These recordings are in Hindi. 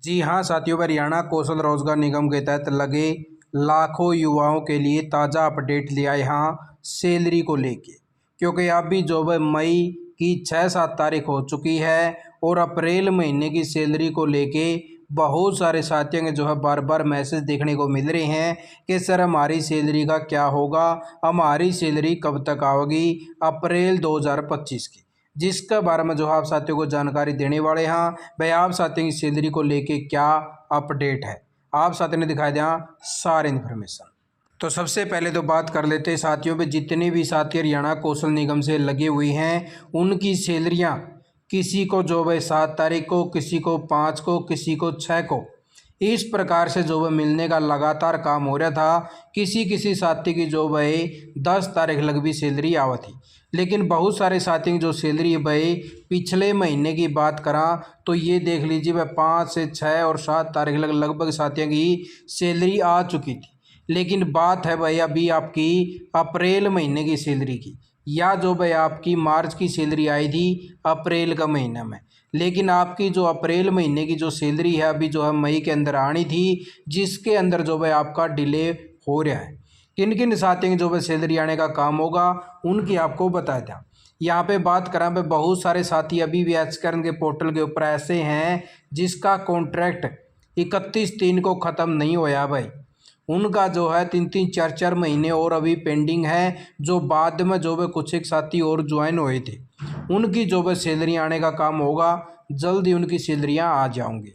जी हाँ साथियों, हरियाणा कौशल रोजगार निगम के तहत लगे लाखों युवाओं के लिए ताज़ा अपडेट लिया यहाँ सैलरी को लेके। क्योंकि अभी जो है मई की 6-7 तारीख हो चुकी है और अप्रैल महीने की सैलरी को लेके बहुत सारे साथियों के जो है बार बार मैसेज देखने को मिल रहे हैं कि सर हमारी सैलरी का क्या होगा, हमारी सैलरी कब तक आएगी अप्रैल 2025 की, जिसके बारे में जो है आप साथियों को जानकारी देने वाले हैं। भाई आप साथियों की सैलरी को लेके क्या अपडेट है, आप साथियों ने दिखाई दिया सारे इन्फॉर्मेशन। तो सबसे पहले तो बात कर लेते हैं साथियों पे, जितने भी साथी हरियाणा कौशल निगम से लगे हुए हैं उनकी सैलरियां किसी को जो है 7 तारीख को, किसी को 5 को, किसी को 6 को, इस प्रकार से जो है मिलने का लगातार काम हो रहा था। किसी किसी साथी की जो है 10 तारीख लग भी सैलरी आवा थी, लेकिन बहुत सारे साथी की जो सैलरी भाई पिछले महीने की बात करा तो ये देख लीजिए भाई 5 से 6 और 7 तारीख लगभग साथियों की सैलरी आ चुकी थी। लेकिन बात है भाई अभी आपकी अप्रैल महीने की सैलरी की, या जो भाई आपकी मार्च की सैलरी आई थी अप्रैल का महीना में, लेकिन आपकी जो अप्रैल महीने की जो सैलरी है अभी जो है मई के अंदर आनी थी, जिसके अंदर जो है आपका डिले हो रहा है। किन किन साथियों की जो है सैलरी आने का काम होगा उनकी आपको बताया था। यहाँ पे बात करें भाई बहुत सारे साथी अभी भी एचकर्न के पोर्टल के ऊपर ऐसे हैं जिसका कॉन्ट्रैक्ट 31/3 को ख़त्म नहीं होया भाई, उनका जो है 3-3 4-4 महीने और अभी पेंडिंग है। जो बाद में जो है कुछ एक साथी और ज्वाइन हुए थे उनकी जो है सैलरी आने का काम होगा, जल्दी उनकी सैलरियाँ आ जाऊंगी।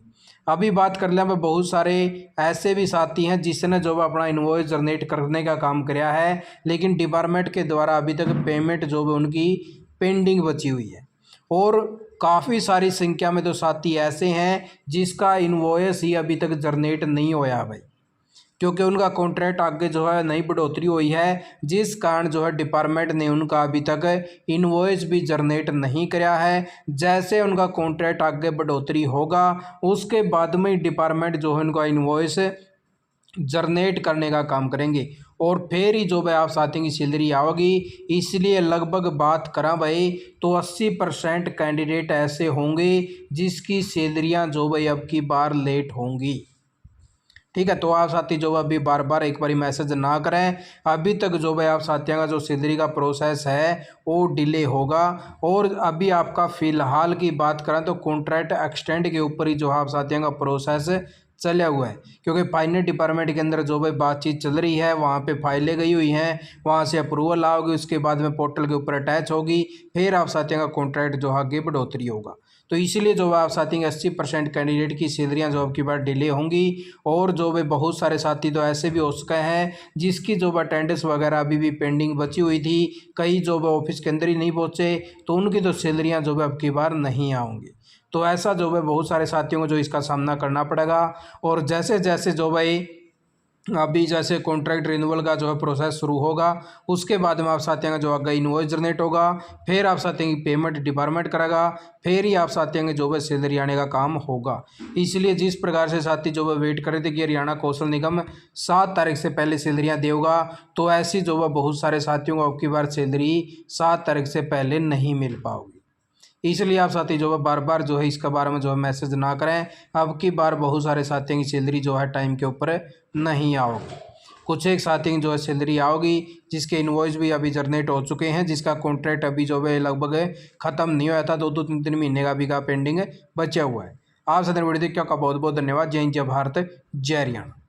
अभी बात कर लें, बहुत सारे ऐसे भी साथी हैं जिसने जो है अपना इन्वॉइस जनरेट करने का काम किया है, लेकिन डिपार्टमेंट के द्वारा अभी तक पेमेंट जो है उनकी पेंडिंग बची हुई है। और काफ़ी सारी संख्या में तो साथी ऐसे हैं जिसका इन्वॉइस ही अभी तक जनरेट नहीं होया भाई, क्योंकि उनका कॉन्ट्रैक्ट आगे जो है नई बढ़ोतरी हुई है, जिस कारण जो है डिपार्टमेंट ने उनका अभी तक इनवॉइस भी जनरेट नहीं कराया है। जैसे उनका कॉन्ट्रैक्ट आगे बढ़ोतरी होगा उसके बाद में डिपार्टमेंट जो है उनका इनवॉइस जनरेट करने का काम करेंगे और फिर ही जो भाई आप साथियों की सैलरी आएगी। इसलिए लगभग बात करा भाई तो 80% कैंडिडेट ऐसे होंगे जिसकी सैलरियाँ जो भाई अब की बार लेट होंगी। ठीक है, तो आप साथी जो अभी बार बार एक बार मैसेज ना करें, अभी तक जो भाई आप साथियों का जो सैलरी का प्रोसेस है वो डिले होगा। और अभी आपका फ़िलहाल की बात करें तो कॉन्ट्रैक्ट एक्सटेंड के ऊपर ही जो आप साथियों का प्रोसेस चला हुआ है, क्योंकि फाइनेंस डिपार्टमेंट के अंदर जो भाई बातचीत चल रही है, वहाँ पे फाइलें गई हुई हैं, वहाँ से अप्रूवल आओगी, उसके बाद में पोर्टल के ऊपर अटैच होगी, फिर आप साथियों का कॉन्ट्रैक्ट जो आगे बढ़ोतरी होगा। तो इसीलिए जो आप साथी 80% कैंडिडेट की सैलरियाँ जो आपकी बार डिले होंगी। और जो भाई बहुत सारे साथी तो ऐसे भी हो सके हैं जिसकी जो अटेंडेंस वगैरह अभी भी पेंडिंग बची हुई थी, कई जो ऑफिस के अंदर ही नहीं पहुँचे, तो उनकी तो सैलरियाँ जो है आपकी बार नहीं आऊँगी। तो ऐसा जो है बहुत सारे साथियों को जो इसका सामना करना पड़ेगा। और जैसे जैसे जो भाई अभी जैसे कॉन्ट्रैक्ट रिन्यूअल का जो है प्रोसेस शुरू होगा, उसके बाद में आप साथियों का जो आगे इनवॉइस जनरेट होगा, फिर आप साथियों की पेमेंट डिपार्टमेंट करेगा, फिर ही आप साथियों के जो है सैलरी आने का काम होगा। इसलिए जिस प्रकार से साथी जो है वेट कर रहे थे कि हरियाणा कौशल निगम 7 तारीख से पहले सैलरियाँ देगा, तो ऐसी जो है बहुत सारे साथियों को आपकी बार सैलरी 7 तारीख से पहले नहीं मिल पाओगी। इसलिए आप साथी जो है बार बार जो है इसके बारे में जो है मैसेज ना करें। अब की बार बहुत सारे साथियों की सैलरी जो है टाइम के ऊपर नहीं आओगी, कुछ एक साथियों की जो है सैलरी आओगी जिसके इनवॉइस भी अभी जनरेट हो चुके हैं, जिसका कॉन्ट्रैक्ट अभी जो है लगभग ख़त्म नहीं हुआ था, 2-2 3-3 महीने का भी का पेंडिंग बचा हुआ है। आप साथियों वीडियो देखिए, आपका बहुत बहुत धन्यवाद। जय हिंद, जय भारत, जय हरियाणा।